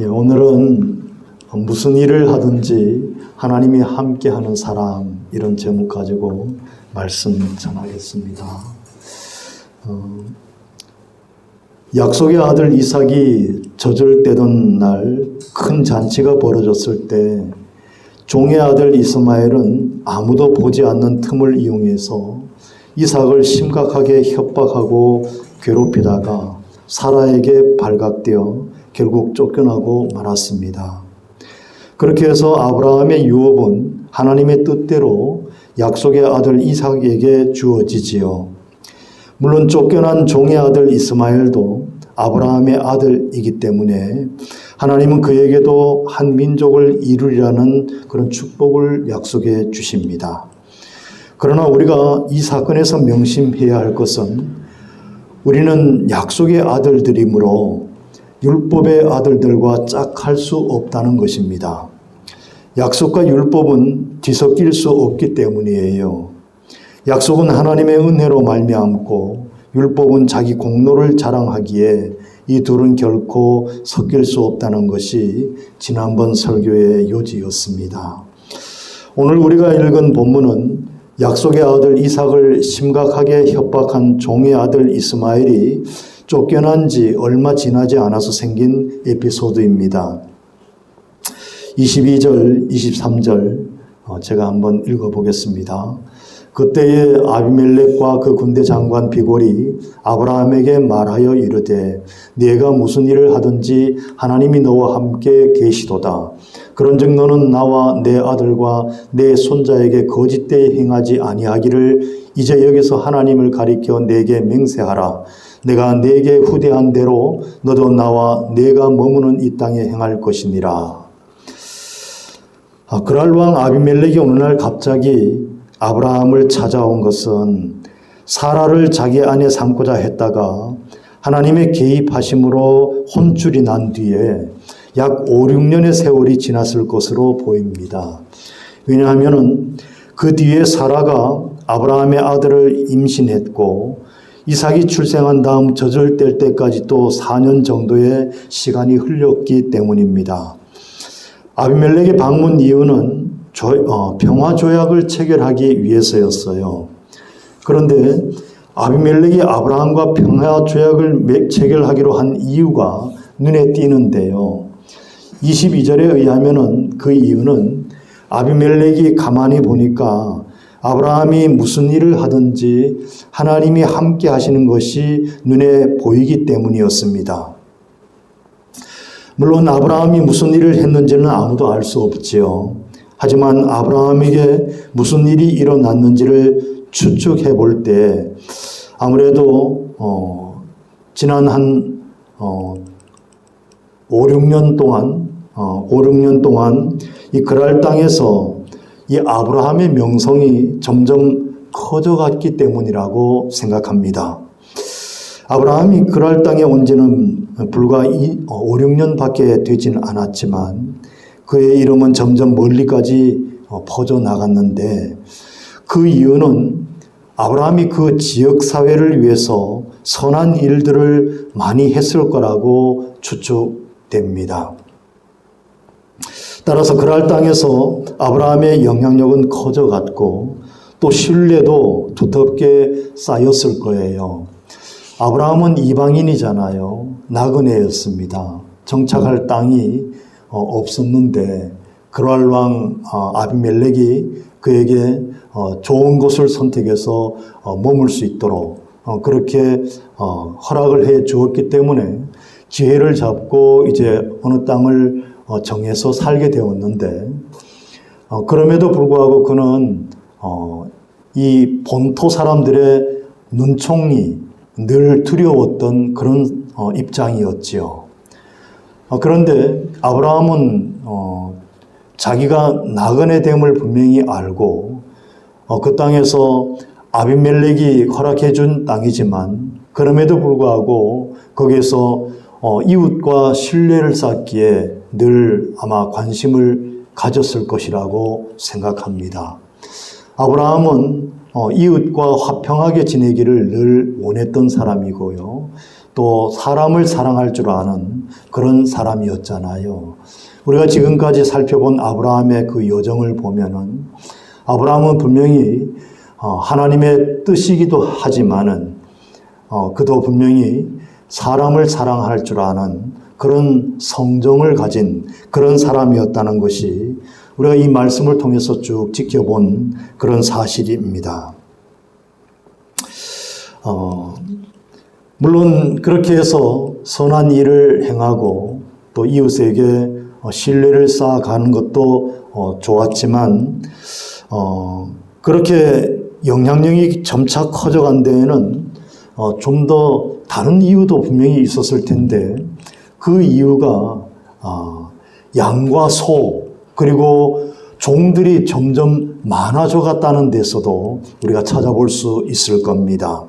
오늘은 무슨 일을 하든지 하나님이 함께하는 사람, 이런 제목 가지고 말씀 전하겠습니다. 약속의 아들 이삭이 젖을 날 큰 잔치가 벌어졌을 때 종의 아들 이스마엘은 아무도 보지 않는 틈을 이용해서 이삭을 심각하게 협박하고 괴롭히다가 사라에게 발각되어 결국 쫓겨나고 말았습니다. 그렇게 해서 아브라함의 유업은 하나님의 뜻대로 약속의 아들 이삭에게 주어지지요. 물론 쫓겨난 종의 아들 이스마엘도 아브라함의 아들이기 때문에 하나님은 그에게도 한 민족을 이루리라는 그런 축복을 약속해 주십니다. 그러나 우리가 이 사건에서 명심해야 할 것은 우리는 약속의 아들들이므로 율법의 아들들과 짝할 수 없다는 것입니다. 약속과 율법은 뒤섞일 수 없기 때문이에요. 약속은 하나님의 은혜로 말미암고 율법은 자기 공로를 자랑하기에 이 둘은 결코 섞일 수 없다는 것이 지난번 설교의 요지였습니다. 오늘 우리가 읽은 본문은 약속의 아들 이삭을 심각하게 협박한 종의 아들 이스마엘이 쫓겨난 지 얼마 지나지 않아서 생긴 에피소드입니다. 22절, 23절 제가 한번 읽어보겠습니다. 그때에 아비멜렉과 그 군대 장관 비골이 아브라함에게 말하여 이르되 네가 무슨 일을 하든지 하나님이 너와 함께 계시도다. 그런즉 너는 나와 내 아들과 내 손자에게 거짓되이 행하지 아니하기를 이제 여기서 하나님을 가리켜 내게 맹세하라. 내가 네게 후대한 대로 너도 나와 네가 머무는 이 땅에 행할 것이니라. 그랄 왕 아비멜렉이 어느 날 갑자기 아브라함을 찾아온 것은 사라를 자기 아내 삼고자 했다가 하나님의 개입하심으로 혼쭐이 난 뒤에 약 5, 6년의 세월이 지났을 것으로 보입니다. 왜냐하면 그 뒤에 사라가 아브라함의 아들을 임신했고 이삭이 출생한 다음 젖을 뗄 때까지 또 4년 정도의 시간이 흘렀기 때문입니다. 아비멜렉의 방문 이유는 평화조약을 체결하기 위해서였어요. 그런데 아비멜렉이 아브라함과 평화조약을 체결하기로 한 이유가 눈에 띄는데요. 22절에 의하면 그 이유는 아비멜렉이 가만히 보니까 아브라함이 무슨 일을 하든지 하나님이 함께 하시는 것이 눈에 보이기 때문이었습니다. 물론 아브라함이 무슨 일을 했는지는 아무도 알 수 없지요. 하지만 아브라함에게 무슨 일이 일어났는지를 추측해 볼 때 아무래도 지난 한 5, 6년 동안 이 그랄 땅에서 이 아브라함의 명성이 점점 커져갔기 때문이라고 생각합니다. 아브라함이 그랄 땅에 온 지는 불과 5, 6년밖에 되지는 않았지만 그의 이름은 점점 멀리까지 퍼져나갔는데 그 이유는 아브라함이 그 지역사회를 위해서 선한 일들을 많이 했을 거라고 추측됩니다. 따라서 그랄 땅에서 아브라함의 영향력은 커져갔고 또 신뢰도 두텁게 쌓였을 거예요. 아브라함은 이방인이잖아요. 나그네였습니다. 정착할 땅이 없었는데 그랄 왕 아비멜렉이 그에게 좋은 곳을 선택해서 머물 수 있도록 그렇게 허락을 해 주었기 때문에 기회를 잡고 이제 어느 땅을 정해서 살게 되었는데 그럼에도 불구하고 그는 이 본토 사람들의 눈총이 늘 두려웠던 그런 입장이었지요. 그런데 아브라함은 자기가 나그네 됨을 분명히 알고 그 땅에서 아비멜렉이 허락해 준 땅이지만 그럼에도 불구하고 거기에서 이웃과 신뢰를 쌓기에 늘 아마 관심을 가졌을 것이라고 생각합니다. 아브라함은 이웃과 화평하게 지내기를 늘 원했던 사람이고요. 또 사람을 사랑할 줄 아는 그런 사람이었잖아요. 우리가 지금까지 살펴본 아브라함의 그 여정을 보면은 아브라함은 분명히 하나님의 뜻이기도 하지만은 그도 분명히 사람을 사랑할 줄 아는 그런 성정을 가진 그런 사람이었다는 것이 우리가 이 말씀을 통해서 쭉 지켜본 그런 사실입니다. 물론 그렇게 해서 선한 일을 행하고 또 이웃에게 신뢰를 쌓아가는 것도 좋았지만 그렇게 영향력이 점차 커져간 데에는 좀 더 다른 이유도 분명히 있었을 텐데 그 이유가 양과 소 그리고 종들이 점점 많아져 갔다는 데서도 우리가 찾아볼 수 있을 겁니다.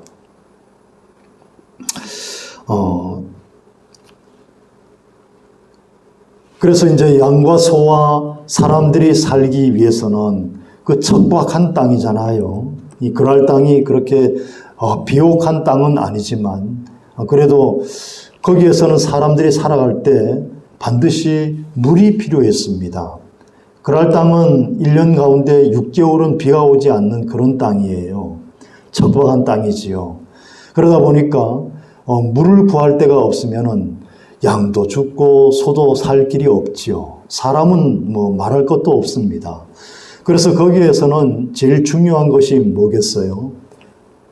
그래서 이제 양과 소와 사람들이 살기 위해서는 그 척박한 땅이잖아요. 이 그랄 땅이 그렇게 비옥한 땅은 아니지만 그래도 거기에서는 사람들이 살아갈 때 반드시 물이 필요했습니다. 그랄 땅은 1년 가운데 6개월은 비가 오지 않는 그런 땅이에요. 척박한 땅이지요. 그러다 보니까 물을 구할 데가 없으면은 양도 죽고 소도 살 길이 없지요. 사람은 뭐 말할 것도 없습니다. 그래서 거기에서는 제일 중요한 것이 뭐겠어요?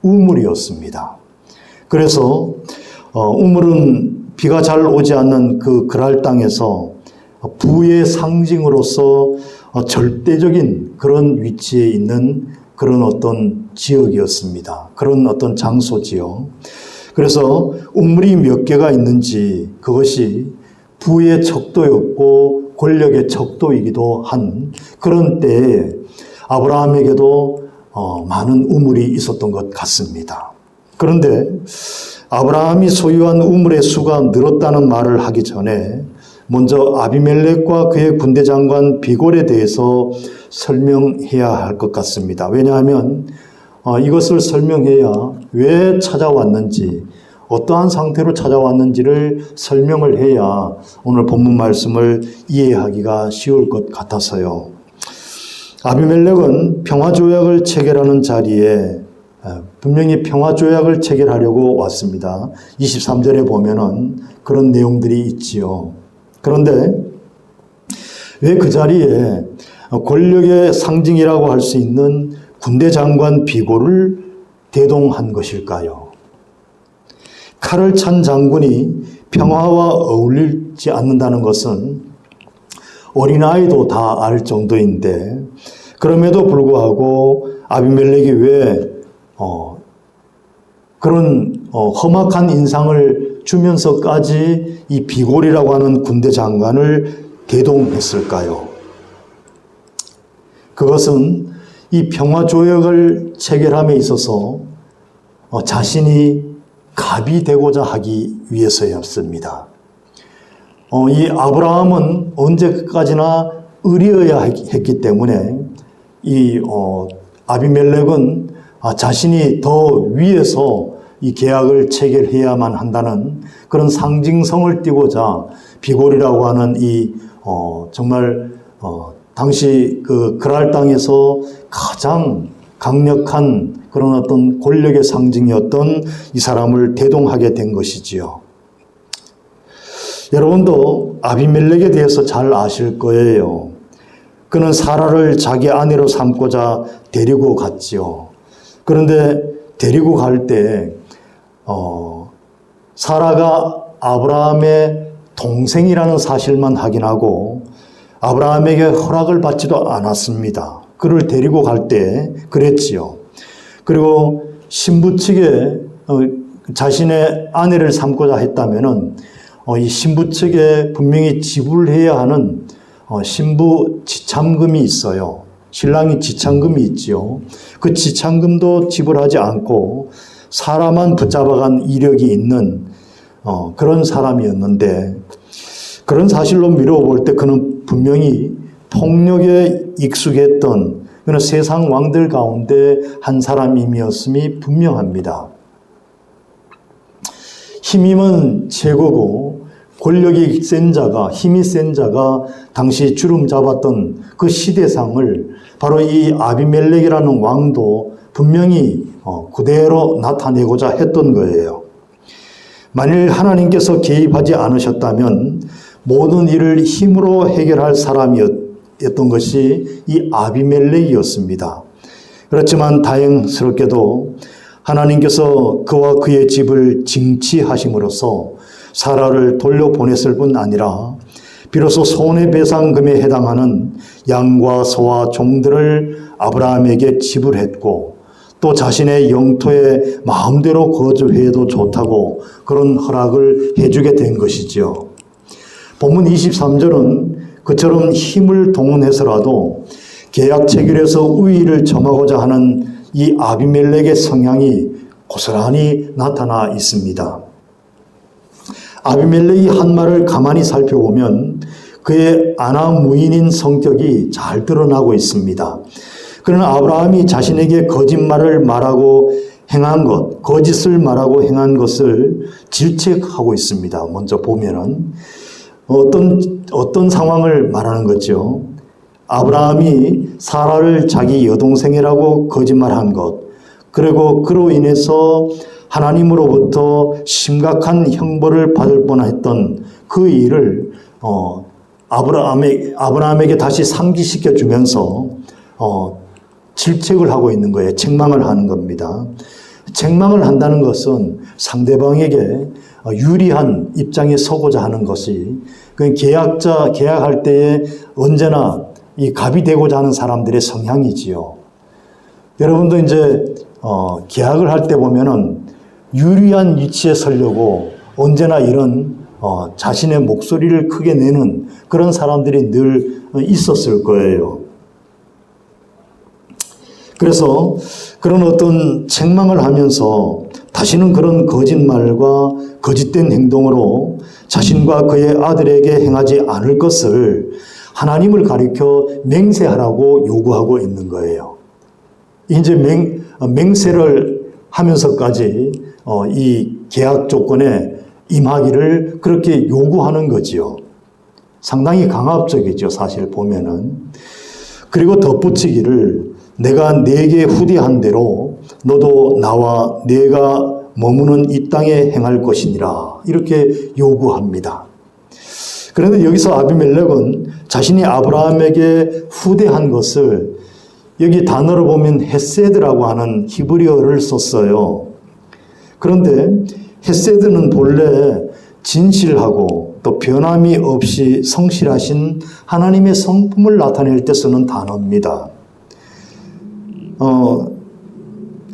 우물이었습니다. 그래서 우물은 비가 잘 오지 않는 그 그랄 땅에서 부의 상징으로서 절대적인 그런 위치에 있는 그런 어떤 지역이었습니다. 그런 어떤 장소지요. 그래서 우물이 몇 개가 있는지 그것이 부의 척도였고 권력의 척도이기도 한 그런 때에 아브라함에게도 많은 우물이 있었던 것 같습니다. 그런데 아브라함이 소유한 우물의 수가 늘었다는 말을 하기 전에 먼저 아비멜렉과 그의 군대 장관 비골에 대해서 설명해야 할 것 같습니다. 왜냐하면 이것을 설명해야 왜 찾아왔는지, 어떠한 상태로 찾아왔는지를 설명을 해야 오늘 본문 말씀을 이해하기가 쉬울 것 같아서요. 아비멜렉은 평화조약을 체결하는 자리에 분명히 평화조약을 체결하려고 왔습니다. 23절에 보면은 그런 내용들이 있지요. 그런데 왜 그 자리에 권력의 상징이라고 할 수 있는 군대 장관 비골을 대동한 것일까요? 칼을 찬 장군이 평화와 어울리지 않는다는 것은 어린아이도 다 알 정도인데 그럼에도 불구하고 아비멜렉이 왜 그런 험악한 인상을 주면서까지 이 비골이라고 하는 군대 장관을 대동했을까요? 그것은 이 평화조약을 체결함에 있어서 자신이 갑이 되고자 하기 위해서였습니다. 이 아브라함은 언제까지나 의리여야 했기 때문에 이 아비멜렉은 자신이 더 위에서 이 계약을 체결해야만 한다는 그런 상징성을 띠고자 비골이라고 하는 이 정말 당시 그 그랄 땅에서 가장 강력한 그런 어떤 권력의 상징이었던 이 사람을 대동하게 된 것이지요. 여러분도 아비멜렉에 대해서 잘 아실 거예요. 그는 사라를 자기 아내로 삼고자 데리고 갔지요. 그런데 데리고 갈 때 사라가 아브라함의 동생이라는 사실만 확인하고 아브라함에게 허락을 받지도 않았습니다. 그를 데리고 갈 때 그랬지요. 그리고 신부 측에 자신의 아내를 삼고자 했다면은 이 신부 측에 분명히 지불해야 하는 신부 지참금이 있어요. 신랑이 지참금이 있지요. 그 지참금도 지불하지 않고 사람만 붙잡아간 이력이 있는 그런 사람이었는데 그런 사실로 미루어 볼 때 그는 분명히 폭력에 익숙했던 그런 세상 왕들 가운데 한 사람임이었음이 분명합니다. 힘이면 최고고 권력이 센 자가, 힘이 센 자가 당시 주름 잡았던 그 시대상을 바로 이 아비멜렉이라는 왕도 분명히 그대로 나타내고자 했던 거예요. 만일 하나님께서 개입하지 않으셨다면 모든 일을 힘으로 해결할 사람이었던 것이 이 아비멜렉이었습니다. 그렇지만 다행스럽게도 하나님께서 그와 그의 집을 징치하심으로써 사라를 돌려보냈을 뿐 아니라 비로소 손해배상금에 해당하는 양과 소와 종들을 아브라함에게 지불했고 또 자신의 영토에 마음대로 거주해도 좋다고 그런 허락을 해주게 된 것이지요. 본문 23절은 그처럼 힘을 동원해서라도 계약 체결에서 우위를 점하고자 하는 이 아비멜렉의 성향이 고스란히 나타나 있습니다. 아비멜렉이 한 말을 가만히 살펴보면 그의 아나무인인 성격이 잘 드러나고 있습니다. 그러나 아브라함이 자신에게 거짓말을 말하고 행한 것, 거짓을 말하고 행한 것을 질책하고 있습니다. 먼저 보면은 어떤 상황을 말하는 거죠. 아브라함이 사라를 자기 여동생이라고 거짓말한 것, 그리고 그로 인해서 하나님으로부터 심각한 형벌을 받을 뻔했던 그 일을 아브라함에게 다시 상기시켜 주면서 질책을 하고 있는 거예요. 책망을 하는 겁니다. 책망을 한다는 것은 상대방에게 유리한 입장에 서고자 하는 것이 계약할 때에 언제나 이 갑이 되고자 하는 사람들의 성향이지요. 여러분도 이제 계약을 할 때 보면은 유리한 위치에 서려고 언제나 이런 자신의 목소리를 크게 내는 그런 사람들이 늘 있었을 거예요. 그래서 그런 어떤 책망을 하면서 다시는 그런 거짓말과 거짓된 행동으로 자신과 그의 아들에게 행하지 않을 것을 하나님을 가리켜 맹세하라고 요구하고 있는 거예요. 이제 맹세를 하면서까지 이 계약 조건에 임하기를 그렇게 요구하는 거지요. 상당히 강압적이죠, 사실 보면은. 그리고 덧붙이기를 내가 네게 후대한 대로 너도 나와 네가 머무는 이 땅에 행할 것이니라 이렇게 요구합니다. 그런데 여기서 아비멜렉은 자신이 아브라함에게 후대한 것을 여기 단어로 보면 헤세드라고 하는 히브리어를 썼어요. 그런데 헤세드는 본래 진실하고 또 변함이 없이 성실하신 하나님의 성품을 나타낼 때 쓰는 단어입니다.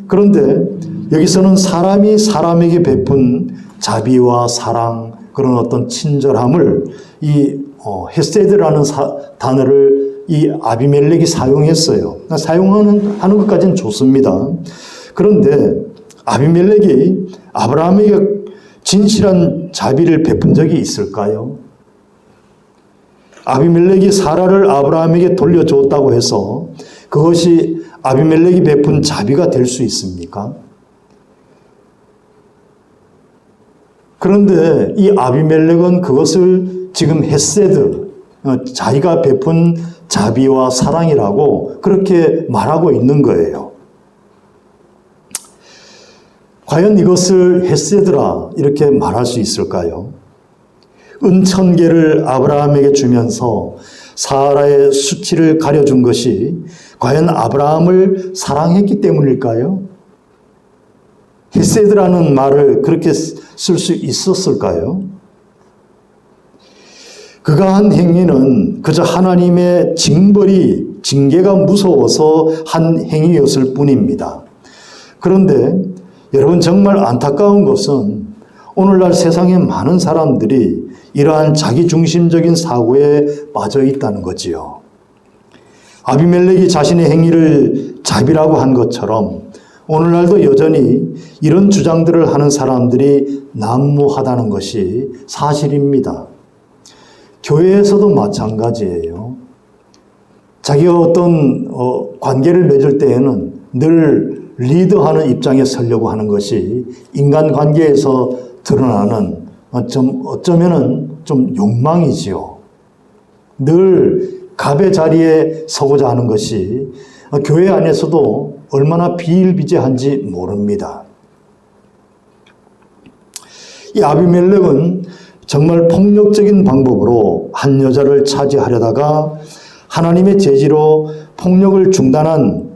그런데 여기서는 사람이 사람에게 베푼 자비와 사랑, 그런 어떤 친절함을 이 헤세드라는 단어를 이 아비멜렉이 사용했어요. 사용하는 것까지는 좋습니다. 그런데 아비멜렉이 아브라함에게 진실한 자비를 베푼 적이 있을까요? 아비멜렉이 사라를 아브라함에게 돌려줬다고 해서 그것이 아비멜렉이 베푼 자비가 될 수 있습니까? 그런데 이 아비멜렉은 그것을 지금 헤세드, 자기가 베푼 자비와 사랑이라고 그렇게 말하고 있는 거예요. 과연 이것을 헤세드라 이렇게 말할 수 있을까요? 은천 개를 아브라함에게 주면서 사라의 수치를 가려준 것이 과연 아브라함을 사랑했기 때문일까요? 헤세드라는 말을 그렇게 쓸 수 있었을까요? 그가 한 행위는 그저 하나님의 징계가 무서워서 한 행위였을 뿐입니다. 그런데 여러분 정말 안타까운 것은 오늘날 세상에 많은 사람들이 이러한 자기중심적인 사고에 빠져 있다는 거지요. 아비멜렉이 자신의 행위를 자비라고 한 것처럼 오늘날도 여전히 이런 주장들을 하는 사람들이 난무하다는 것이 사실입니다. 교회에서도 마찬가지예요. 자기가 어떤 관계를 맺을 때에는 늘 리드하는 입장에 서려고 하는 것이 인간관계에서 드러나는 어쩌면은 좀 욕망이지요. 늘 갑의 자리에 서고자 하는 것이 교회 안에서도 얼마나 비일비재한지 모릅니다. 이 아비멜렉은 정말 폭력적인 방법으로 한 여자를 차지하려다가 하나님의 제지로 폭력을 중단한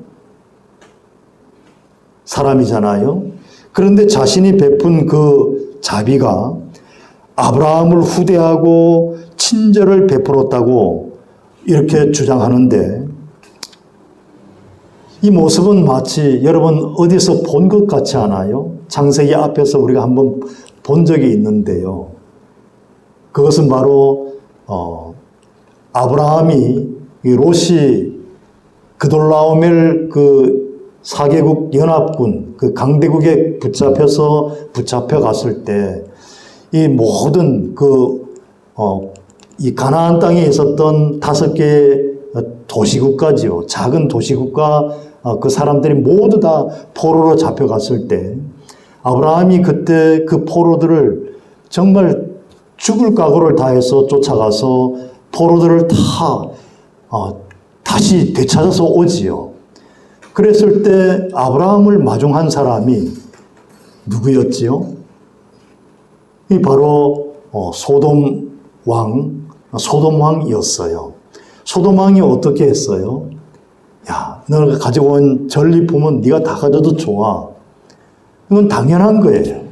사람이잖아요. 그런데 자신이 베푼 그 자비가 아브라함을 후대하고 친절을 베풀었다고 이렇게 주장하는데, 이 모습은 마치 여러분 어디서 본 것 같지 않아요? 창세기 앞에서 우리가 한번 본 적이 있는데요. 그것은 바로 아브라함이 롯이 그돌라오멜 그 4개국 연합군 그 강대국에 붙잡혀 갔을 때 이 모든 이 가나안 땅에 있었던 5개의 도시국가지요. 작은 도시국가 그 사람들이 모두 다 포로로 잡혀갔을 때 아브라함이 그때 그 포로들을 정말 죽을 각오를 다해서 쫓아가서 포로들을 다시 되찾아서 오지요. 그랬을 때 아브라함을 마중한 사람이 누구였지요? 이 바로 소돔 왕이었어요. 소돔 왕이 어떻게 했어요? 야, 너가 가지고 온 전리품은 네가 다 가져도 좋아. 이건 당연한 거예요.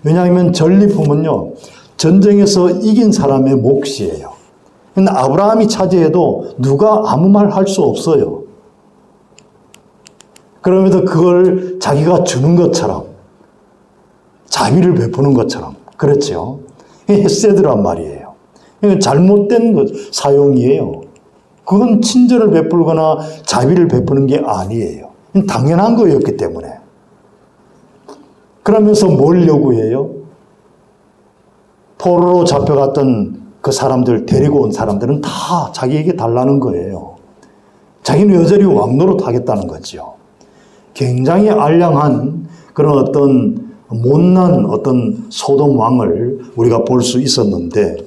왜냐하면 전리품은요, 전쟁에서 이긴 사람의 몫이에요. 근데 아브라함이 차지해도 누가 아무 말 할 수 없어요. 그러면서 그걸 자기가 주는 것처럼, 자비를 베푸는 것처럼, 그렇죠. 헤세드란 말이에요. 잘못된 사용이에요. 그건 친절을 베풀거나 자비를 베푸는 게 아니에요. 당연한 거였기 때문에. 그러면서 뭘 요구해요? 포로로 잡혀갔던 그 사람들, 데리고 온 사람들은 다 자기에게 달라는 거예요. 자기는 여전히 왕노릇 하겠다는 거죠. 굉장히 알량한 그런 어떤 못난 어떤 소돔 왕을 우리가 볼 수 있었는데,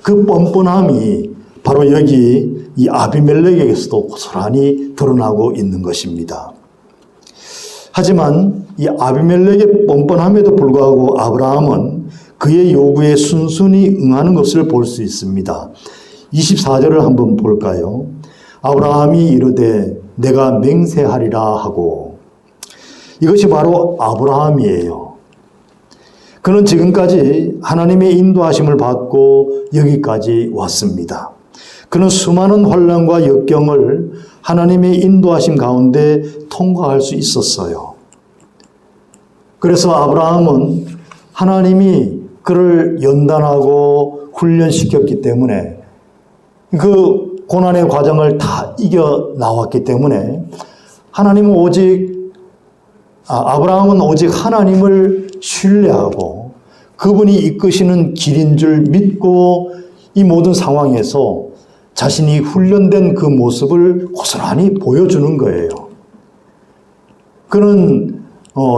그 뻔뻔함이 바로 여기 이 아비멜렉에게서도 고스란히 드러나고 있는 것입니다. 하지만 이 아비멜렉의 뻔뻔함에도 불구하고 아브라함은 그의 요구에 순순히 응하는 것을 볼 수 있습니다. 24절을 한번 볼까요? 아브라함이 이르되 내가 맹세하리라 하고, 이것이 바로 아브라함이에요. 그는 지금까지 하나님의 인도하심을 받고 여기까지 왔습니다. 그는 수많은 환난과 역경을 하나님의 인도하심 가운데 통과할 수 있었어요. 그래서 아브라함은 하나님이 그를 연단하고 훈련시켰기 때문에 그 고난의 과정을 다 이겨 나왔기 때문에 아브라함은 오직 하나님을 신뢰하고 그분이 이끄시는 길인 줄 믿고 이 모든 상황에서 자신이 훈련된 그 모습을 고스란히 보여주는 거예요. 그는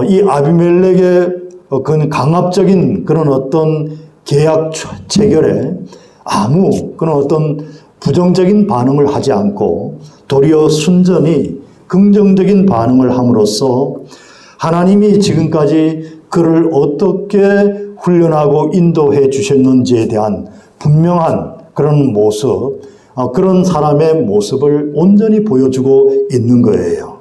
이 아비멜렉의 그 강압적인 그런 어떤 계약 체결에 아무 그런 어떤 부정적인 반응을 하지 않고 도리어 순전히 긍정적인 반응을 함으로써 하나님이 지금까지 그를 어떻게 훈련하고 인도해 주셨는지에 대한 분명한 그런 모습, 그런 사람의 모습을 온전히 보여주고 있는 거예요.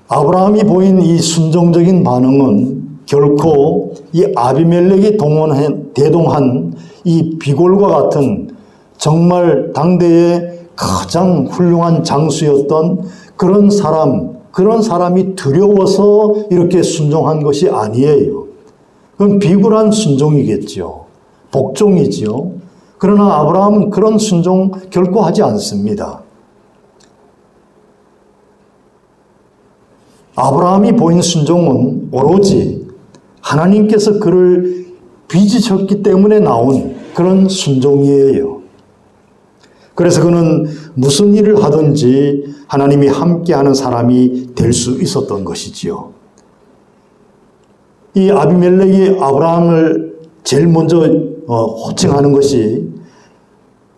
아브라함이 보인 이 순종적인 반응은 결코 이 아비멜렉이 대동한 이 비골과 같은 정말 당대의 가장 훌륭한 장수였던 그런 사람이 두려워서 이렇게 순종한 것이 아니에요. 그건 비굴한 순종이겠죠. 복종이지요. 그러나 아브라함은 그런 순종 결코 하지 않습니다. 아브라함이 보인 순종은 오로지 하나님께서 그를 빚으셨기 때문에 나온 그런 순종이에요. 그래서 그는 무슨 일을 하든지 하나님이 함께하는 사람이 될 수 있었던 것이지요. 이 아비멜렉이 아브라함을 제일 먼저 호칭하는 것이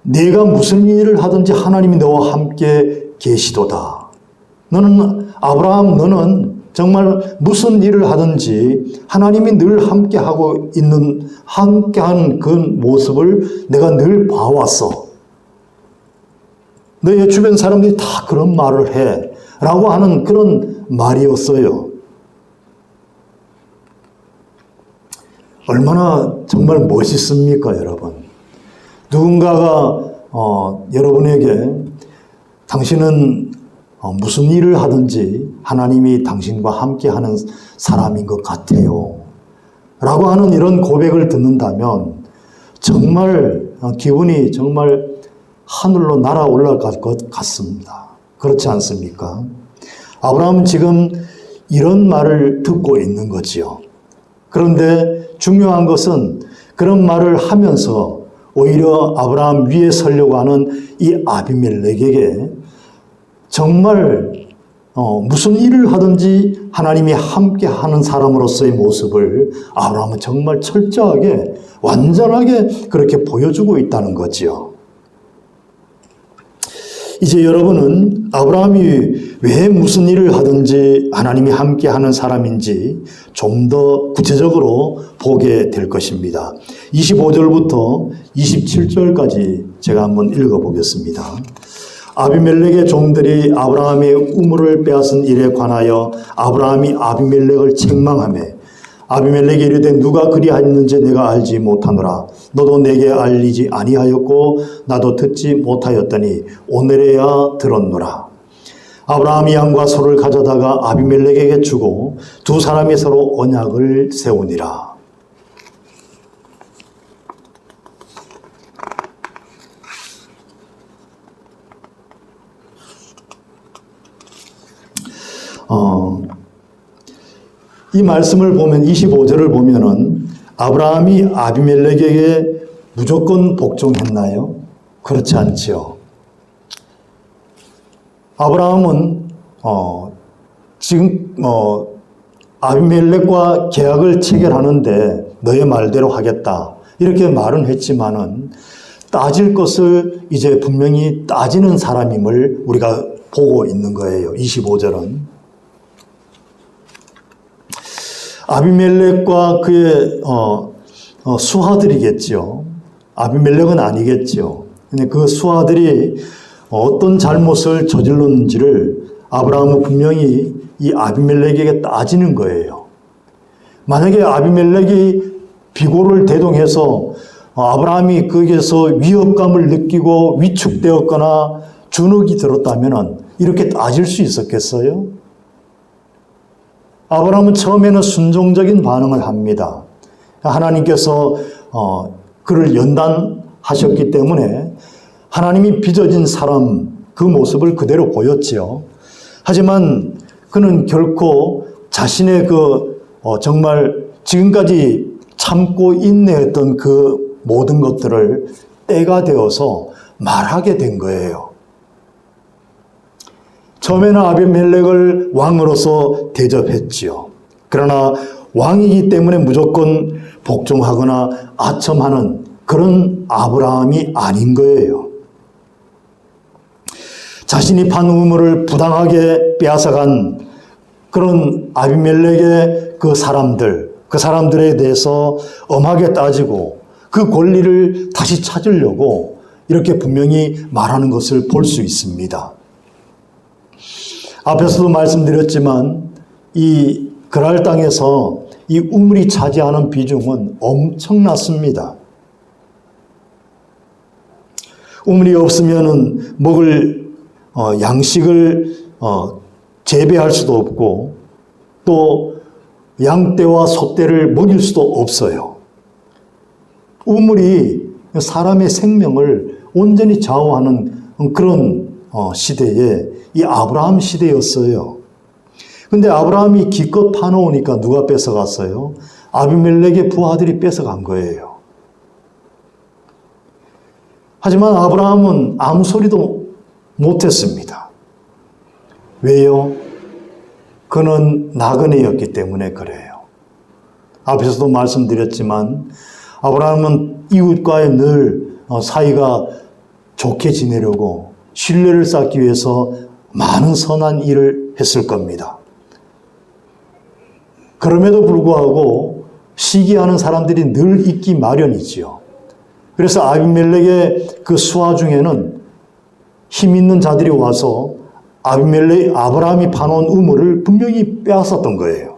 네가 무슨 일을 하든지 하나님이 너와 함께 계시도다. 너는 아브라함, 너는 정말 무슨 일을 하든지 하나님이 늘 함께하고 있는, 함께하는 그 모습을 내가 늘 봐왔어. 너의 주변 사람들이 다 그런 말을 해. 라고 하는 그런 말이었어요. 얼마나 정말 멋있습니까, 여러분? 누군가가 여러분에게 당신은 무슨 일을 하든지 하나님이 당신과 함께하는 사람인 것 같아요. 라고 하는 이런 고백을 듣는다면 정말 기분이 정말 하늘로 날아 올라갈 것 같습니다. 그렇지 않습니까? 아브라함은 지금 이런 말을 듣고 있는 거지요. 그런데 중요한 것은 그런 말을 하면서 오히려 아브라함 위에 서려고 하는 이 아비멜렉에게 정말 무슨 일을 하든지 하나님이 함께 하는 사람으로서의 모습을 아브라함은 정말 철저하게 완전하게 그렇게 보여주고 있다는 거지요. 이제 여러분은 아브라함이 왜 무슨 일을 하든지 하나님이 함께 하는 사람인지 좀 더 구체적으로 보게 될 것입니다. 25절부터 27절까지 제가 한번 읽어보겠습니다. 아비멜렉의 종들이 아브라함의 우물을 빼앗은 일에 관하여 아브라함이 아비멜렉을 책망하며 아비멜렉이 이르되 누가 그리하였는지 내가 알지 못하노라. 너도 내게 알리지 아니하였고 나도 듣지 못하였더니 오늘에야 들었노라. 아브라함이 양과 소를 가져다가 아비멜렉에게 주고 두 사람이 서로 언약을 세우니라. 이 말씀을 보면 25절을 보면은 아브라함이 아비멜렉에게 무조건 복종했나요? 그렇지 않지요. 아브라함은 지금 아비멜렉과 계약을 체결하는데 너의 말대로 하겠다 이렇게 말은 했지만은 따질 것을 이제 분명히 따지는 사람임을 우리가 보고 있는 거예요. 25절은 아비멜렉과 그의 수하들이겠죠. 아비멜렉은 아니겠죠. 근데 그 수하들이 어떤 잘못을 저질렀는지를 아브라함은 분명히 이 아비멜렉에게 따지는 거예요. 만약에 아비멜렉이 비고를 대동해서 아브라함이 거기에서 위협감을 느끼고 위축되었거나 주눅이 들었다면 이렇게 따질 수 있었겠어요? 아브라함은 처음에는 순종적인 반응을 합니다. 하나님께서 그를 연단하셨기 때문에 하나님이 빚어진 사람 그 모습을 그대로 보였지요. 하지만 그는 결코 자신의 정말 지금까지 참고 인내했던 그 모든 것들을 때가 되어서 말하게 된 거예요. 처음에는 아비멜렉을 왕으로서 대접했지요. 그러나 왕이기 때문에 무조건 복종하거나 아첨하는 그런 아브라함이 아닌 거예요. 자신이 판 우물을 부당하게 빼앗아간 그런 아비멜렉의 그 사람들에 대해서 엄하게 따지고 그 권리를 다시 찾으려고 이렇게 분명히 말하는 것을 볼 수 있습니다. 앞에서도 말씀드렸지만 이 그랄 땅에서 이 우물이 차지하는 비중은 엄청났습니다. 우물이 없으면은 먹을 양식을 재배할 수도 없고 또 양떼와 소떼를 먹일 수도 없어요. 우물이 사람의 생명을 온전히 좌우하는 그런 시대에 이 아브라함 시대였어요. 근데 아브라함이 기껏 파놓으니까 누가 뺏어갔어요? 아비멜렉의 부하들이 뺏어간 거예요. 하지만 아브라함은 아무 소리도 못했습니다. 왜요? 그는 나그네였기 때문에 그래요. 앞에서도 말씀드렸지만 아브라함은 이웃과의 늘 사이가 좋게 지내려고 신뢰를 쌓기 위해서 많은 선한 일을 했을 겁니다. 그럼에도 불구하고 시기하는 사람들이 늘 있기 마련이지요. 그래서 아비멜렉의 그 수하 중에는 힘 있는 자들이 와서 아브라함이 파놓은 우물을 분명히 빼앗았던 거예요.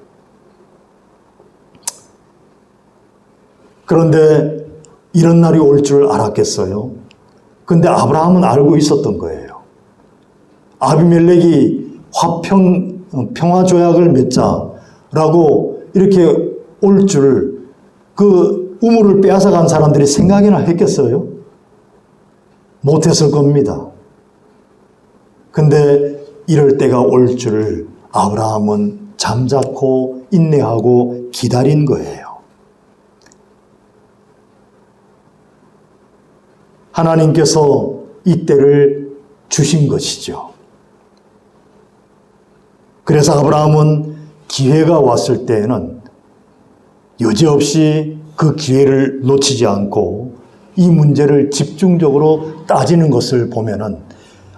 그런데 이런 날이 올 줄 알았겠어요? 근데 아브라함은 알고 있었던 거예요. 아비멜렉이 평화조약을 맺자라고 이렇게 올 줄 그 우물을 빼앗아간 사람들이 생각이나 했겠어요? 못했을 겁니다. 근데 이럴 때가 올 줄 아브라함은 잠자코 인내하고 기다린 거예요. 하나님께서 이 때를 주신 것이죠. 그래서 아브라함은 기회가 왔을 때에는 여지없이 그 기회를 놓치지 않고 이 문제를 집중적으로 따지는 것을 보면은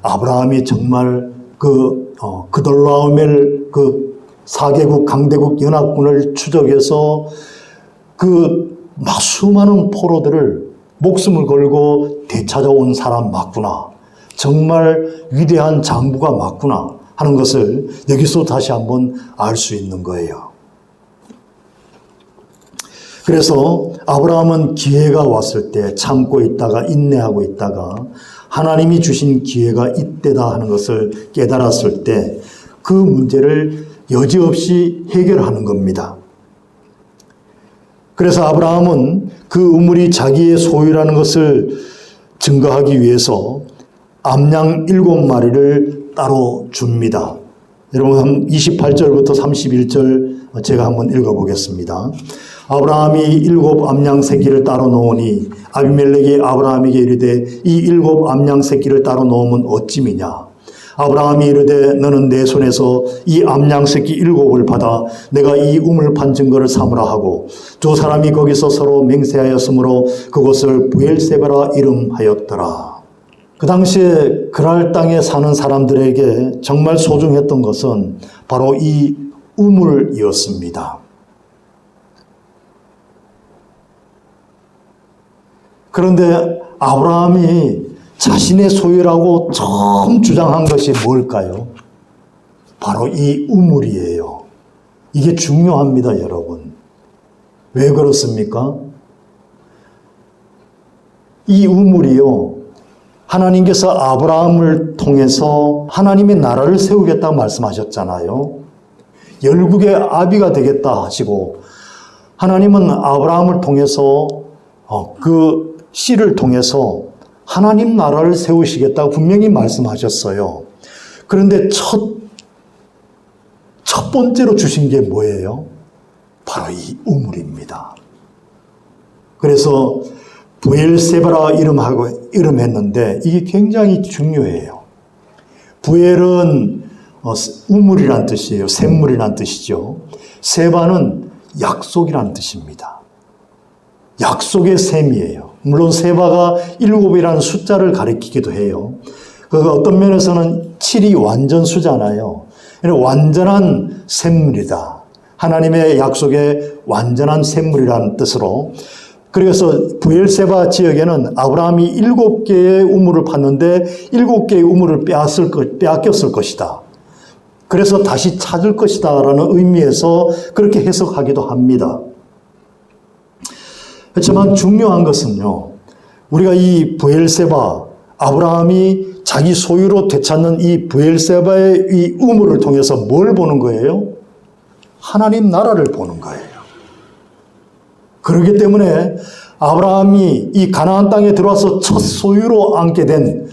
아브라함이 정말 그돌라오멜 그 4개국 강대국 연합군을 추적해서 그 막 수많은 포로들을 목숨을 걸고 되찾아온 사람 맞구나. 정말 위대한 장부가 맞구나 하는 것을 여기서 다시 한번 알 수 있는 거예요. 그래서 아브라함은 기회가 왔을 때 참고 있다가 인내하고 있다가 하나님이 주신 기회가 이때다 하는 것을 깨달았을 때 그 문제를 여지없이 해결하는 겁니다. 그래서 아브라함은 그 우물이 자기의 소유라는 것을 증거하기 위해서 암양 7마리를 따로 줍니다. 여러분 28절부터 31절 제가 한번 읽어보겠습니다. 아브라함이 7 암양 새끼를 따로 놓으니 아비멜렉이 아브라함에게 이르되 이 7 암양 새끼를 따로 놓으면 어찌미냐. 아브라함이 이르되 너는 내 손에서 이 암양 새끼 7을 받아 내가 이 우물 판 증거를 삼으라 하고 두 사람이 거기서 서로 맹세하였으므로 그곳을 브엘세바라 이름하였더라. 그 당시에 그랄 땅에 사는 사람들에게 정말 소중했던 것은 바로 이 우물이었습니다. 그런데 아브라함이 자신의 소유라고 처음 주장한 것이 뭘까요? 바로 이 우물이에요. 이게 중요합니다, 여러분. 왜 그렇습니까? 이 우물이요. 하나님께서 아브라함을 통해서 하나님의 나라를 세우겠다고 말씀하셨잖아요. 열국의 아비가 되겠다 하시고 하나님은 아브라함을 통해서 그 씨를 통해서 하나님 나라를 세우시겠다고 분명히 말씀하셨어요. 그런데 첫 번째로 주신 게 뭐예요? 바로 이 우물입니다. 그래서 브엘세바라 이름했는데 이게 굉장히 중요해요. 브엘은 우물이란 뜻이에요. 샘물이란 뜻이죠. 세바는 약속이란 뜻입니다. 약속의 셈이에요. 물론 세바가 7이라는 숫자를 가리키기도 해요. 어떤 면에서는 7이 완전 수잖아요. 완전한 샘물이다. 하나님의 약속의 완전한 샘물이라는 뜻으로. 그래서 브엘세바 지역에는 아브라함이 7개의 우물을 팠는데 7개의 우물을 빼앗겼을 것이다. 그래서 다시 찾을 것이다 라는 의미에서 그렇게 해석하기도 합니다. 그렇지만 중요한 것은요, 우리가 이 브엘세바, 아브라함이 자기 소유로 되찾는 이 브엘세바의 이 우물을 통해서 뭘 보는 거예요? 하나님 나라를 보는 거예요. 그렇기 때문에 아브라함이 이 가나안 땅에 들어와서 첫 소유로 안게 된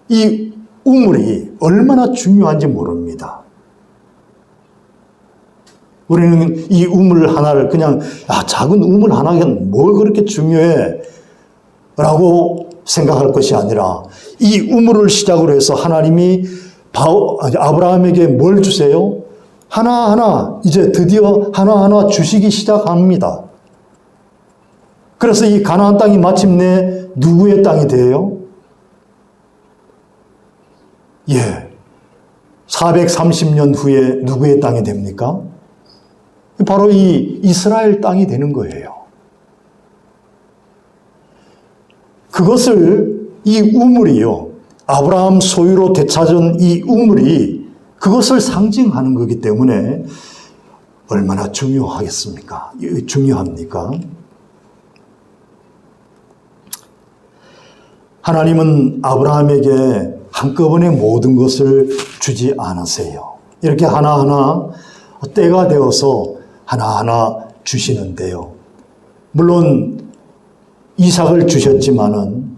이 우물이 얼마나 중요한지 모릅니다. 우리는 이 우물 하나를 그냥 작은 우물 하나가 뭘 그렇게 중요해? 라고 생각할 것이 아니라 이 우물을 시작으로 해서 하나님이 아브라함에게 뭘 주세요? 하나하나 이제 드디어 하나하나 주시기 시작합니다. 그래서 이 가나안 땅이 마침내 누구의 땅이 돼요? 430년 후에 누구의 땅이 됩니까? 바로 이 이스라엘 땅이 되는 거예요. 그것을 이 우물이요, 아브라함 소유로 되찾은 이 우물이 그것을 상징하는 거기 때문에 얼마나 중요합니까? 하나님은 아브라함에게 한꺼번에 모든 것을 주지 않으세요. 이렇게 하나하나 때가 되어서 하나하나 주시는데요. 물론 이삭을 주셨지만은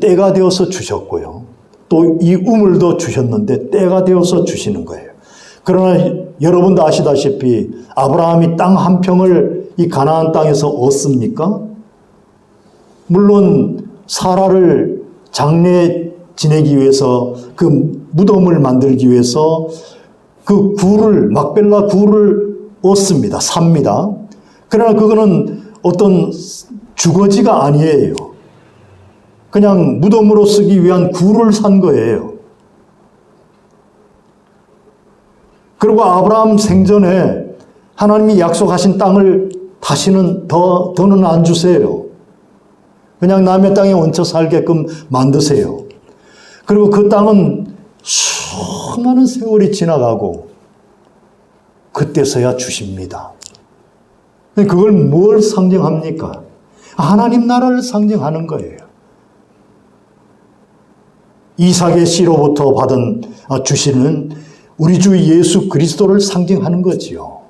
때가 되어서 주셨고요. 또 이 우물도 주셨는데 때가 되어서 주시는 거예요. 그러나 여러분도 아시다시피 아브라함이 땅 한 평을 이 가나안 땅에서 얻습니까? 물론 사라를 장례 지내기 위해서 그 무덤을 만들기 위해서 그 굴을, 막벨라 굴을 얻습니다. 삽니다. 그러나 그거는 어떤 주거지가 아니에요. 그냥 무덤으로 쓰기 위한 굴을 산 거예요. 그리고 아브라함 생전에 하나님이 약속하신 땅을 다시는 더는 안 주세요. 그냥 남의 땅에 얹혀 살게끔 만드세요. 그리고 그 땅은 수많은 세월이 지나가고 그때서야 주십니다. 그걸 뭘 상징합니까? 하나님 나라를 상징하는 거예요. 이삭의 씨로부터 받은 주시는 우리 주 예수 그리스도를 상징하는 거지요.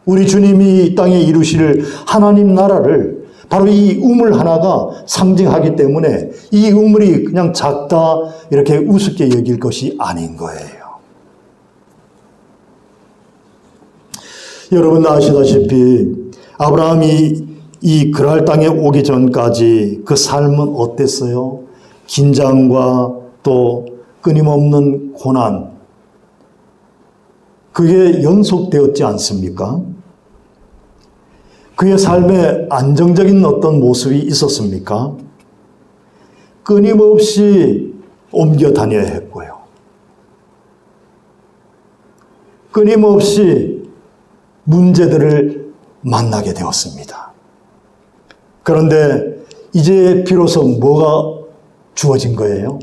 우리 주님이 이 땅에 이루실 하나님 나라를 바로 이 우물 하나가 상징하기 때문에 이 우물이 그냥 작다 이렇게 우습게 여길 것이 아닌 거예요. 여러분 아시다시피 아브라함이 이 그랄 땅에 오기 전까지 그 삶은 어땠어요? 긴장과 또 끊임없는 고난, 그게 연속되었지 않습니까? 그의 삶에 안정적인 어떤 모습이 있었습니까? 끊임없이 옮겨 다녀야 했고요. 끊임없이 문제들을 만나게 되었습니다. 그런데 이제 비로소 뭐가 주어진 거예요?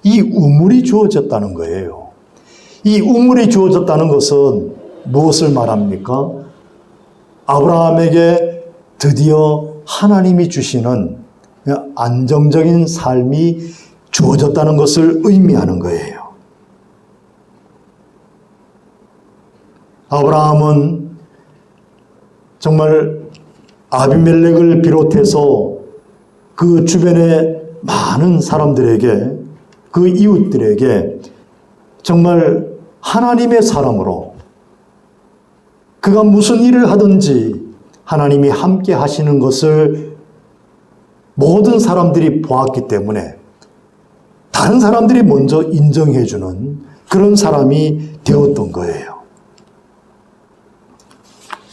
이 우물이 주어졌다는 거예요. 이 우물이 주어졌다는 것은 무엇을 말합니까? 아브라함에게 드디어 하나님이 주시는 안정적인 삶이 주어졌다는 것을 의미하는 거예요. 아브라함은 정말 아비멜렉을 비롯해서 그 주변의 많은 사람들에게, 그 이웃들에게 정말 하나님의 사람으로 그가 무슨 일을 하든지 하나님이 함께 하시는 것을 모든 사람들이 보았기 때문에 다른 사람들이 먼저 인정해주는 그런 사람이 되었던 거예요.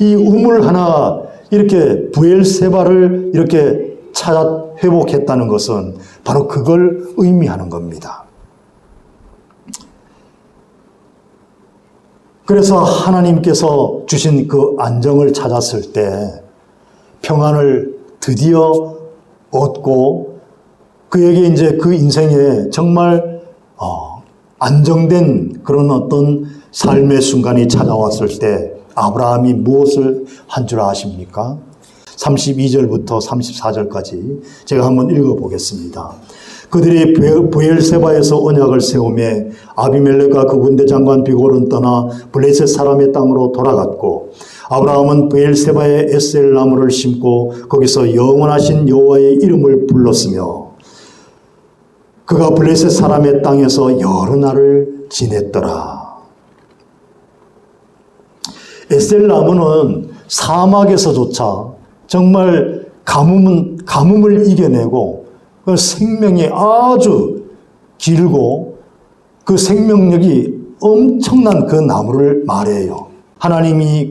이 우물 하나 이렇게 브엘세바를 이렇게 찾아 회복했다는 것은 바로 그걸 의미하는 겁니다. 그래서 하나님께서 주신 그 안정을 찾았을 때 평안을 드디어 얻고 그에게 이제 그 인생에 정말 안정된 그런 어떤 삶의 순간이 찾아왔을 때 아브라함이 무엇을 한 줄 아십니까? 32절부터 34절까지 제가 한번 읽어보겠습니다. 그들이 브엘세바에서 언약을 세우며 아비멜렉과 그 군대 장관 비골은 떠나 블레셋 사람의 땅으로 돌아갔고 아브라함은 브엘세바에 에셀 나무를 심고 거기서 영원하신 여호와의 이름을 불렀으며 그가 블레셋 사람의 땅에서 여러 날을 지냈더라. 에셀 나무는 사막에서조차 정말 가뭄을 이겨내고 그 생명이 아주 길고 그 생명력이 엄청난 그 나무를 말해요. 하나님이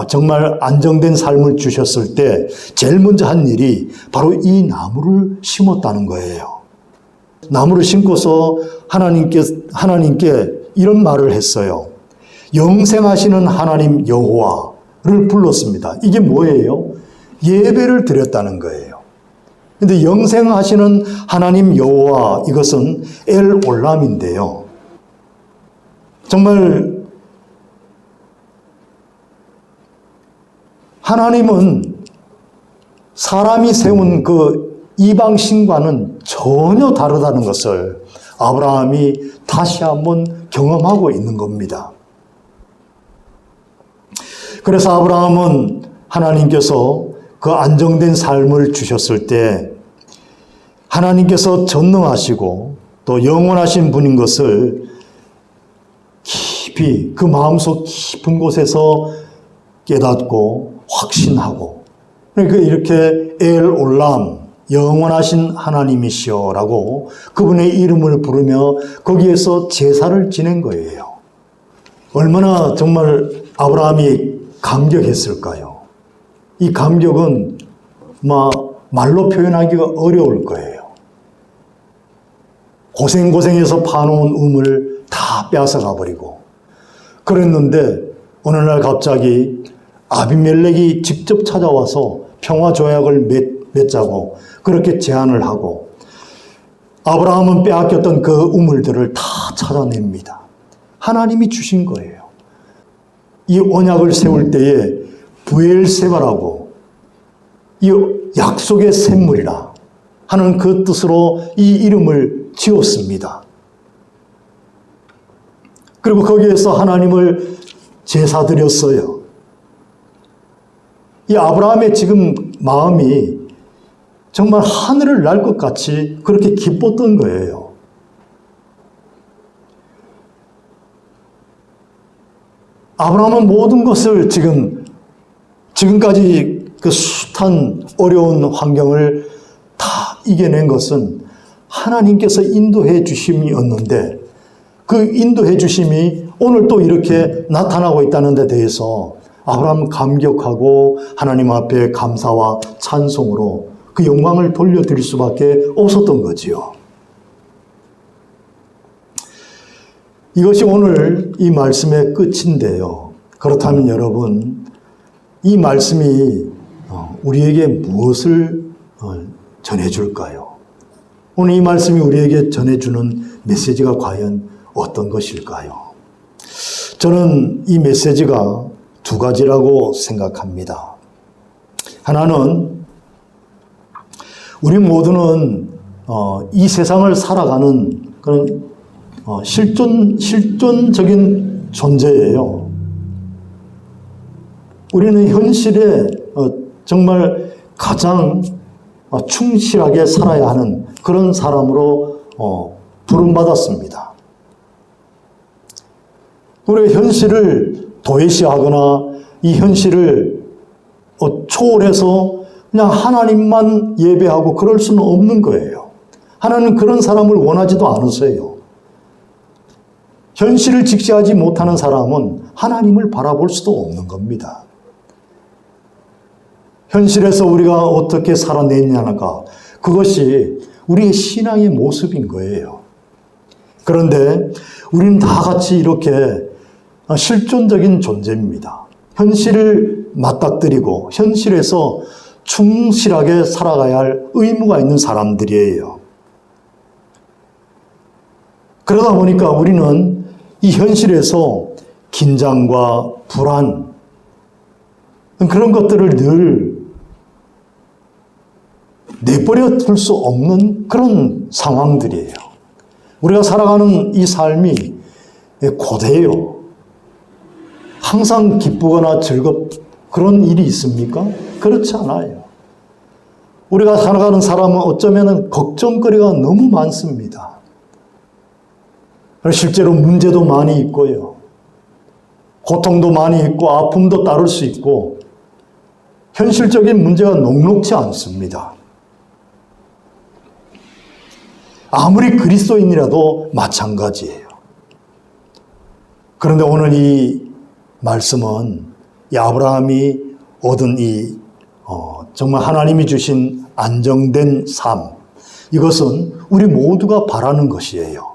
정말 안정된 삶을 주셨을 때 제일 먼저 한 일이 바로 이 나무를 심었다는 거예요. 나무를 심고서 하나님께 이런 말을 했어요. 영생하시는 하나님 여호와를 불렀습니다. 이게 뭐예요? 예배를 드렸다는 거예요. 근데 영생하시는 하나님 여호와, 이것은 엘 올람인데요. 정말 하나님은 사람이 세운 그 이방 신과는 전혀 다르다는 것을 아브라함이 다시 한번 경험하고 있는 겁니다. 그래서 아브라함은 하나님께서 그 안정된 삶을 주셨을 때 하나님께서 전능하시고 또 영원하신 분인 것을 깊이 그 마음속 깊은 곳에서 깨닫고 확신하고, 그러니까 이렇게 엘 올람, 영원하신 하나님이시여라고 그분의 이름을 부르며 거기에서 제사를 지낸 거예요. 얼마나 정말 아브라함이 감격했을까요? 이 감격은 말로 표현하기가 어려울 거예요. 고생해서 파놓은 우물 다 뺏어가 버리고 그랬는데 어느 날 갑자기 아비멜렉이 직접 찾아와서 평화조약을 맺자고 그렇게 제안을 하고 아브라함은 빼앗겼던 그 우물들을 다 찾아냅니다. 하나님이 주신 거예요. 이 언약을 세울 때에 부엘세바라고 이 약속의 샘물이라 하는 그 뜻으로 이 이름을 지었습니다. 그리고 거기에서 하나님을 제사 드렸어요. 이 아브라함의 지금 마음이 정말 하늘을 날 것 같이 그렇게 기뻤던 거예요. 아브라함은 모든 것을 지금까지 그 숱한 어려운 환경을 다 이겨낸 것은 하나님께서 인도해 주심이었는데 그 인도해 주심이 오늘 또 이렇게 나타나고 있다는 데 대해서 아브라함은 감격하고 하나님 앞에 감사와 찬송으로 그 영광을 돌려드릴 수밖에 없었던 거지요. 이것이 오늘 이 말씀의 끝인데요. 그렇다면 여러분, 이 말씀이 우리에게 무엇을 전해줄까요? 오늘 이 말씀이 우리에게 전해주는 메시지가 과연 어떤 것일까요? 저는 이 메시지가 두 가지라고 생각합니다. 하나는 우리 모두는 이 세상을 살아가는 그런 실존적인 존재예요. 우리는 현실에 정말 가장 충실하게 살아야 하는 그런 사람으로 부름받았습니다. 우리가 현실을 도외시하거나 이 현실을 초월해서 그냥 하나님만 예배하고 그럴 수는 없는 거예요. 하나님은 그런 사람을 원하지도 않으세요. 현실을 직시하지 못하는 사람은 하나님을 바라볼 수도 없는 겁니다. 현실에서 우리가 어떻게 살아내냐가 그것이 우리의 신앙의 모습인 거예요. 그런데 우리는 다 같이 이렇게 실존적인 존재입니다. 현실을 맞닥뜨리고 현실에서 충실하게 살아가야 할 의무가 있는 사람들이에요. 그러다 보니까 우리는 이 현실에서 긴장과 불안, 그런 것들을 늘 내버려 둘 수 없는 그런 상황들이에요. 우리가 살아가는 이 삶이 고되요. 항상 기쁘거나 그런 일이 있습니까? 그렇지 않아요. 우리가 살아가는 사람은 어쩌면 걱정거리가 너무 많습니다. 실제로 문제도 많이 있고요. 고통도 많이 있고 아픔도 따를 수 있고 현실적인 문제가 녹록지 않습니다. 아무리 그리스도인이라도 마찬가지예요. 그런데 오늘 이 말씀은 이 아브라함이 얻은 정말 하나님이 주신 안정된 삶, 이것은 우리 모두가 바라는 것이에요.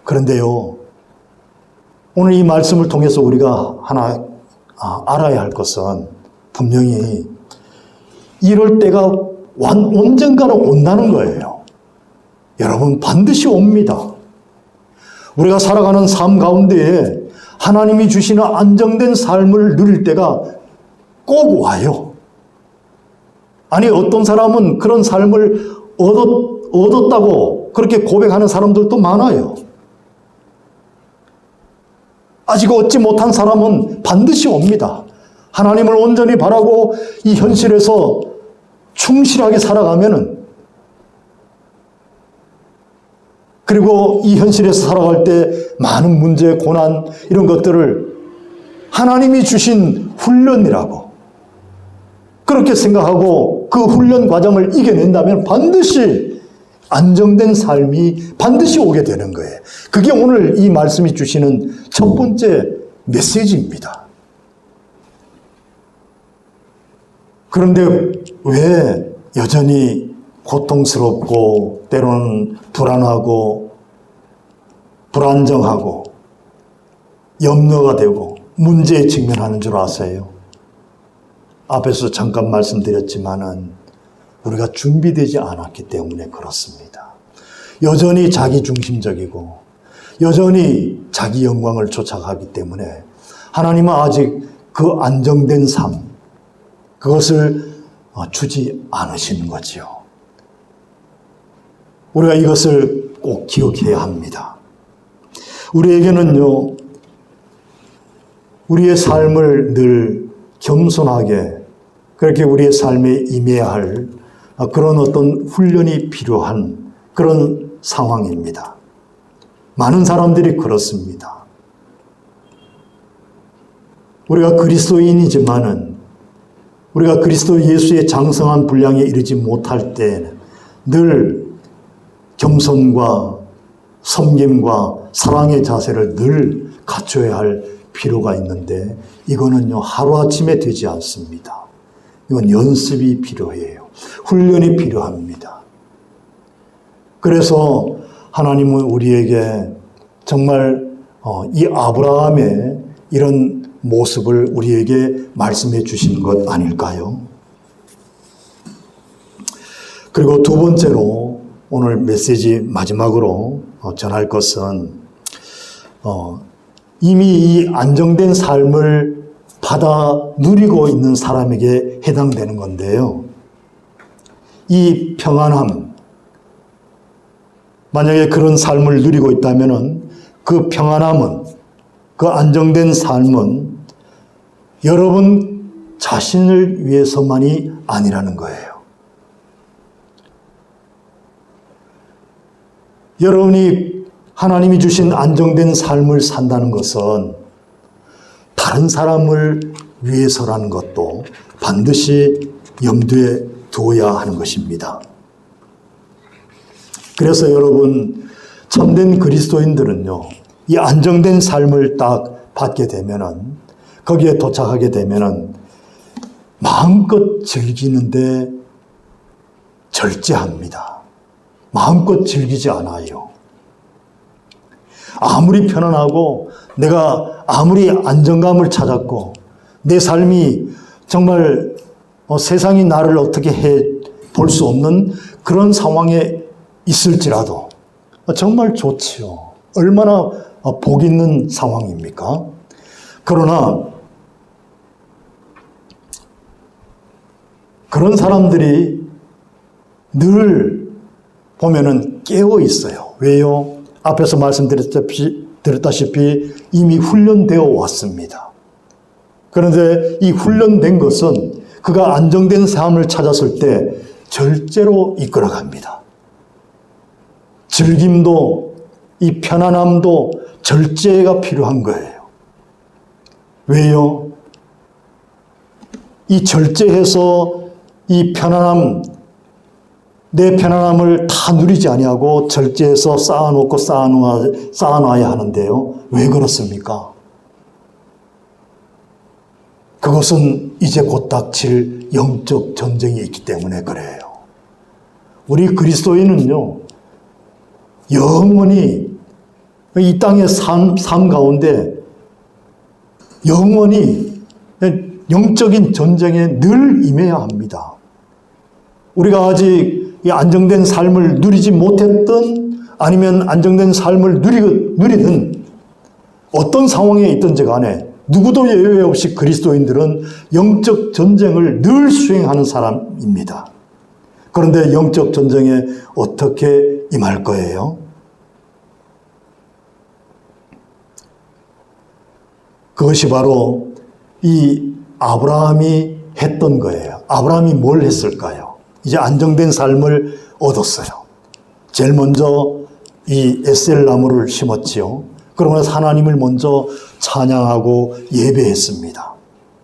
그런데요, 오늘 이 말씀을 통해서 우리가 하나 알아야 할 것은 분명히 이럴 때가 언젠가는 온다는 거예요. 여러분, 반드시 옵니다. 우리가 살아가는 삶 가운데에 하나님이 주시는 안정된 삶을 누릴 때가 꼭 와요. 아니, 어떤 사람은 그런 삶을 얻었다고 그렇게 고백하는 사람들도 많아요. 아직 얻지 못한 사람은 반드시 옵니다. 하나님을 온전히 바라고 이 현실에서 충실하게 살아가면은, 그리고 이 현실에서 살아갈 때 많은 문제, 고난, 이런 것들을 하나님이 주신 훈련이라고 그렇게 생각하고 그 훈련 과정을 이겨낸다면 반드시 안정된 삶이 반드시 오게 되는 거예요. 그게 오늘 이 말씀이 주시는 첫 번째 메시지입니다. 그런데 왜 여전히 고통스럽고 때로는 불안하고 불안정하고 염려가 되고 문제에 직면하는 줄 아세요? 앞에서 잠깐 말씀드렸지만은 우리가 준비되지 않았기 때문에 그렇습니다. 여전히 자기중심적이고 여전히 자기 영광을 쫓아가기 때문에 하나님은 아직 그 안정된 삶, 그것을 주지 않으시는 거지요. 우리가 이것을 꼭 기억해야 합니다. 우리에게는요, 우리의 삶을 늘 겸손하게 그렇게 우리의 삶에 임해야 할 그런 어떤 훈련이 필요한 그런 상황입니다. 많은 사람들이 그렇습니다. 우리가 그리스도인이지만은 우리가 그리스도 예수의 장성한 분량에 이르지 못할 때에는 늘 겸손과 섬김과 사랑의 자세를 늘 갖춰야 할 필요가 있는데 이거는요, 하루아침에 되지 않습니다. 이건 연습이 필요해요. 훈련이 필요합니다. 그래서 하나님은 우리에게 정말 이 아브라함의 이런 모습을 우리에게 말씀해 주신 것 아닐까요? 그리고 두 번째로 오늘 메시지 마지막으로 전할 것은 이미 이 안정된 삶을 받아 누리고 있는 사람에게 해당되는 건데요. 이 평안함, 만약에 그런 삶을 누리고 있다면 그 평안함은, 그 안정된 삶은 여러분 자신을 위해서만이 아니라는 거예요. 여러분이 하나님이 주신 안정된 삶을 산다는 것은 다른 사람을 위해서라는 것도 반드시 염두에 두어야 하는 것입니다. 그래서 여러분, 참된 그리스도인들은요, 이 안정된 삶을 딱 받게 되면은, 거기에 도착하게 되면은 마음껏 즐기는데 절제합니다. 마음껏 즐기지 않아요. 아무리 편안하고 내가 아무리 안정감을 찾았고 내 삶이 정말 세상이 나를 어떻게 해 볼 수 없는 그런 상황에 있을지라도 정말 좋지요. 얼마나 복 있는 상황입니까? 그러나 그런 사람들이 늘 보면은 깨어 있어요. 왜요? 앞에서 말씀드렸다시피 이미 훈련되어 왔습니다. 그런데 이 훈련된 것은 그가 안정된 삶을 찾았을 때 절제로 이끌어갑니다. 즐김도 이 편안함도 절제가 필요한 거예요. 왜요? 이 절제해서 이 편안함, 내 편안함을 다 누리지 아니하고 절제해서 쌓아놓고 쌓아놔야 하는데요. 왜 그렇습니까? 그것은 이제 곧 닥칠 영적 전쟁이 있기 때문에 그래요. 우리 그리스도인은요, 영원히 이 땅의 삶 가운데 영원히 영적인 전쟁에 늘 임해야 합니다. 우리가 아직 이 안정된 삶을 누리지 못했던 아니면 안정된 삶을 누리든 어떤 상황에 있든지 간에 누구도 예외 없이 그리스도인들은 영적 전쟁을 늘 수행하는 사람입니다. 그런데 영적 전쟁에 어떻게 임할 거예요? 그것이 바로 이 아브라함이 했던 거예요. 아브라함이 뭘 했을까요? 이제 안정된 삶을 얻었어요. 제일 먼저 이 에셀 나무를 심었지요. 그러고 나서 하나님을 먼저 찬양하고 예배했습니다.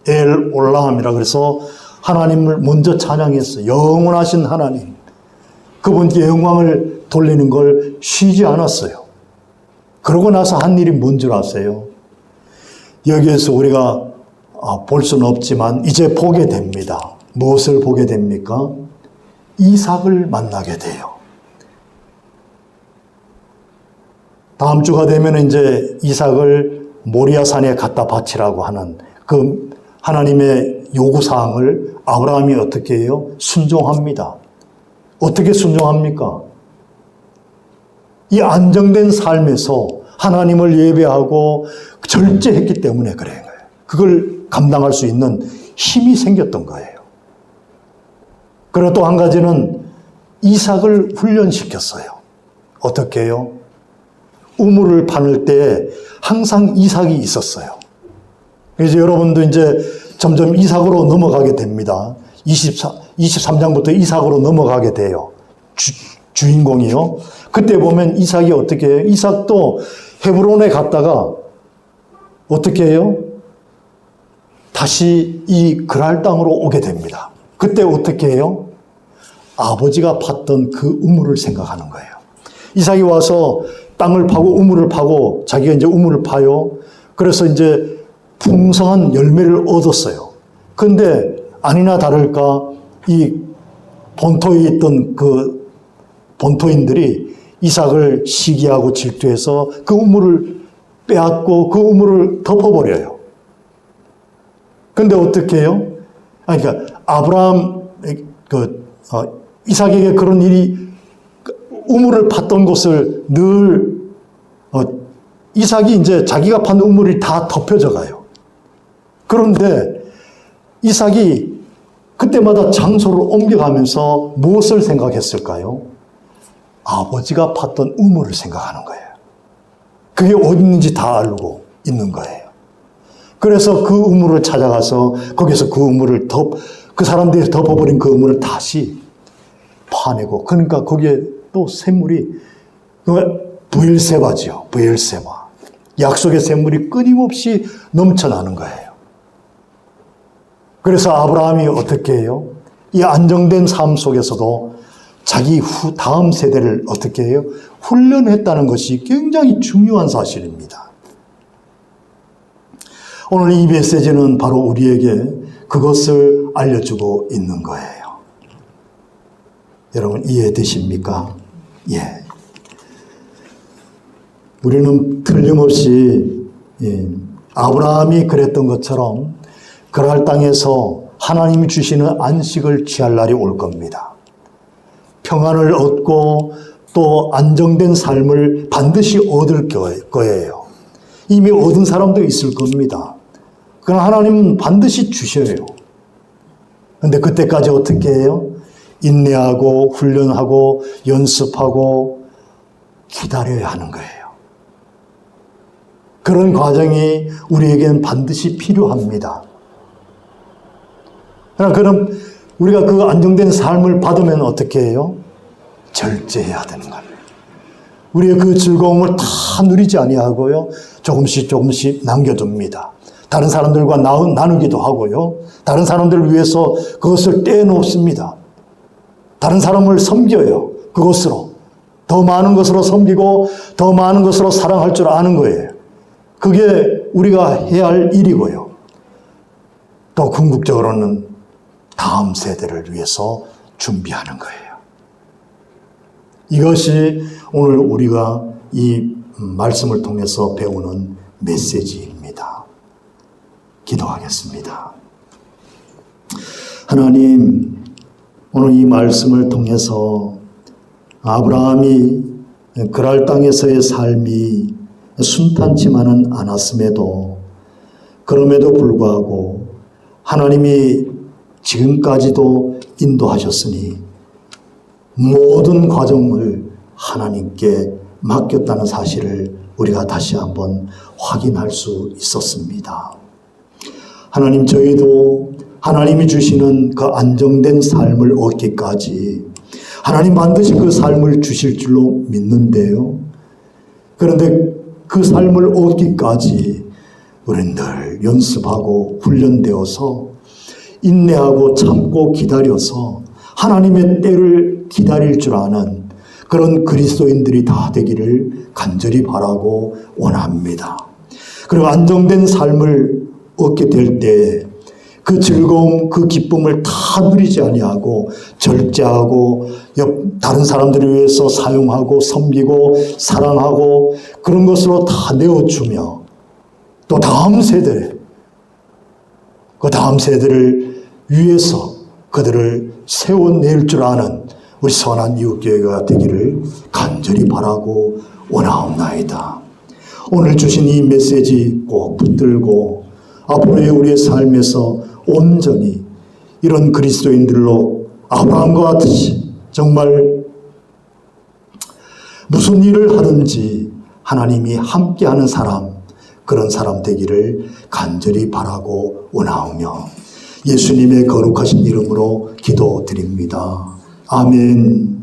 엘 올람이라 그래서 하나님을 먼저 찬양했어요. 영원하신 하나님. 그분께 영광을 돌리는 걸 쉬지 않았어요. 그러고 나서 한 일이 뭔 줄 아세요? 여기에서 우리가 볼 수는 없지만 이제 보게 됩니다. 무엇을 보게 됩니까? 이삭을 만나게 돼요. 다음 주가 되면 이제 이삭을 모리아산에 갖다 바치라고 하는 그 하나님의 요구사항을 아브라함이 어떻게 해요? 순종합니다. 어떻게 순종합니까? 이 안정된 삶에서 하나님을 예배하고 절제했기 때문에 그래요. 그걸 감당할 수 있는 힘이 생겼던 거예요. 그리고 또 한 가지는 이삭을 훈련시켰어요. 어떻게 해요? 우물을 파낼 때 항상 이삭이 있었어요. 그래서 여러분도 이제 점점 이삭으로 넘어가게 됩니다. 23장부터 이삭으로 넘어가게 돼요. 주인공이요. 그때 보면 이삭이 어떻게 해요? 이삭도 헤브론에 갔다가 어떻게 해요? 다시 이 그랄 땅으로 오게 됩니다. 그때 어떻게 해요? 아버지가 팠던 그 우물을 생각하는 거예요. 이삭이 와서 땅을 파고 우물을 파고 자기가 이제 우물을 파요. 그래서 이제 풍성한 열매를 얻었어요. 근데 아니나 다를까 이 본토에 있던 그 본토인들이 이삭을 시기하고 질투해서 그 우물을 빼앗고 그 우물을 덮어버려요. 근데 어떻게 해요? 그러니까 아브라함, 이삭에게 그런 일이 우물을 팠던 곳을 늘 이삭이 이제 자기가 판 우물이 다 덮여져 가요. 그런데 이삭이 그때마다 장소를 옮겨가면서 무엇을 생각했을까요? 아버지가 팠던 우물을 생각하는 거예요. 그게 어디 있는지 다 알고 있는 거예요. 그래서 그 우물을 찾아가서 거기서 그 우물을 그 사람들이 덮어버린 그 우물을 다시 파내고, 그러니까 거기에 또 샘물이 브엘세바지요. 브엘세바. 약속의 샘물이 끊임없이 넘쳐나는 거예요. 그래서 아브라함이 어떻게 해요? 이 안정된 삶 속에서도 자기 다음 세대를 어떻게 해요? 훈련했다는 것이 굉장히 중요한 사실입니다. 오늘 이 메시지는 바로 우리에게 그것을 알려주고 있는 거예요. 여러분 이해되십니까? 예. 우리는 틀림없이 아브라함이 그랬던 것처럼 그랄 땅에서 하나님이 주시는 안식을 취할 날이 올 겁니다. 평안을 얻고 또 안정된 삶을 반드시 얻을 거예요. 이미 얻은 사람도 있을 겁니다. 그러나 하나님은 반드시 주셔요. 그런데 그때까지 어떻게 해요? 인내하고 훈련하고 연습하고 기다려야 하는 거예요. 그런 과정이 우리에게는 반드시 필요합니다. 그럼 우리가 그 안정된 삶을 받으면 어떻게 해요? 절제해야 되는 거예요. 우리의 그 즐거움을 다 누리지 아니하고요. 조금씩 남겨둡니다. 다른 사람들과 나누기도 하고요. 다른 사람들을 위해서 그것을 떼놓습니다. 다른 사람을 섬겨요. 그것으로. 더 많은 것으로 섬기고 더 많은 것으로 사랑할 줄 아는 거예요. 그게 우리가 해야 할 일이고요. 또 궁극적으로는 다음 세대를 위해서 준비하는 거예요. 이것이 오늘 우리가 이 말씀을 통해서 배우는 메시지입니다. 기도하겠습니다. 하나님, 오늘 이 말씀을 통해서 아브라함이 그랄 땅에서의 삶이 순탄치만은 않았음에도 그럼에도 불구하고 하나님이 지금까지도 인도하셨으니 모든 과정을 하나님께 맡겼다는 사실을 우리가 다시 한번 확인할 수 있었습니다. 하나님, 저희도 하나님이 주시는 그 안정된 삶을 얻기까지 하나님 반드시 그 삶을 주실 줄로 믿는데요. 그런데 그 삶을 얻기까지 우리는 늘 연습하고 훈련되어서 인내하고 참고 기다려서 하나님의 때를 기다릴 줄 아는 그런 그리스도인들이 다 되기를 간절히 바라고 원합니다. 그리고 안정된 삶을 얻게 될 때 그 즐거움, 그 기쁨을 다 누리지 아니하고 절제하고 다른 사람들을 위해서 사용하고 섬기고 사랑하고 그런 것으로 다 내어주며 또 다음 세대, 그 다음 세대를 위해서 그들을 세워낼 줄 아는 우리 선한 이웃교회가 되기를 간절히 바라고 원하옵나이다. 오늘 주신 이 메시지 꼭 붙들고 앞으로의 우리의 삶에서 온전히 이런 그리스도인들로 아브라함과 같이 정말 무슨 일을 하든지 하나님이 함께하는 사람, 그런 사람 되기를 간절히 바라고 원하오며 예수님의 거룩하신 이름으로 기도드립니다. 아멘.